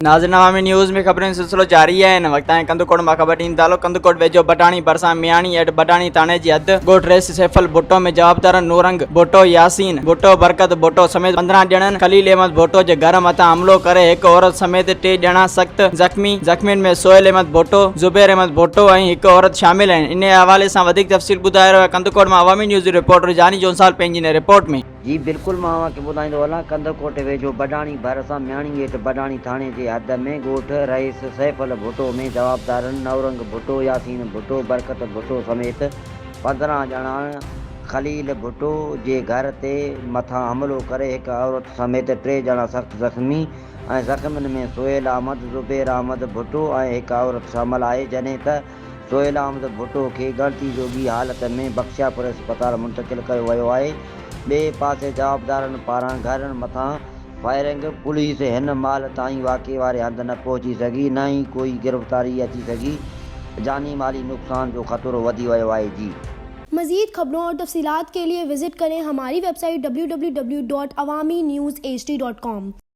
नाज़रीन अवामी न्यूज़ में खबरें सिलसिलो जारी है। इन वक्त क़ंधकोट में खबर ॾींदा हलो। क़ंधकोट वेजो बडाणी ڀرسان مياڻي एट बडाणी ٿاڻي जी हद ॻोठ रئेस صيفل भुट्टो में जवाबदारन नूरंग भुट्टो, यासीन भुट्टो, बरकत भुट्टो समेत 15 ॼणनि खलील अहमद भुट्टो जे घर मथां हमलो करे हिकु औरत समेत 3 ॼणा सख़्त ज़ख़्मियुनि में सोहेल अहमद भुट्टो, ज़ुबैर अहमद भुट्टो ऐं हिकु औरत शामिल आहिनि। इन हवाले सां वधीक तफ़सील ॿुधाए रहियो आहे क़ंधकोट मां अवामी न्यूज़ रिपोर्टर जानी जोंसाल पंहिंजी इन रिपोर्ट में। जी बिल्कुल मां तव्हांखे ॿुधाईंदो हलां। क़ंधकोट वेझो बडाणी ڀرسان مياڻي हेठि बडाणी थाणे जे हद में ॻोठ रئيस صيفل भुट्टो में जवाबदारन नौरंग भुट्टो, यासीन भुट्टो, बरकत भुट्टो समेत 15 ॼणा खलील भुट्टो जे घर ते मथां हमलो करे हिकु औरत समेत 3 ॼणा सख़्त ज़ख़्मी ऐं ज़ख़्मियुनि में सोहेल अहमद, ज़ुबैर अहमद भुट्टो ऐं हिकु औरत शामिल आहे, जॾहिं त सोहेल अहमद भुट्टो खे ॻणती जोगी हालत में बख्शियापुर अस्पताल मुंतक़िल कयो वियो आहे। ॿिए पासे जवाबदारनि पारां घरनि मथां फायरिंग, पुलिस हिन महिल ताईं वाक़े वारे हंधि न पहुची सघी, न ई कोई गिरफ़्तारी अची सघी। जानी माली नुक़सान जो ख़तरो वधी वियो आहे। जी मज़ीद खबरों और तफसीलात के लिए विजिट करें हमारी वेबसाइट www.awamiNewsHD.com।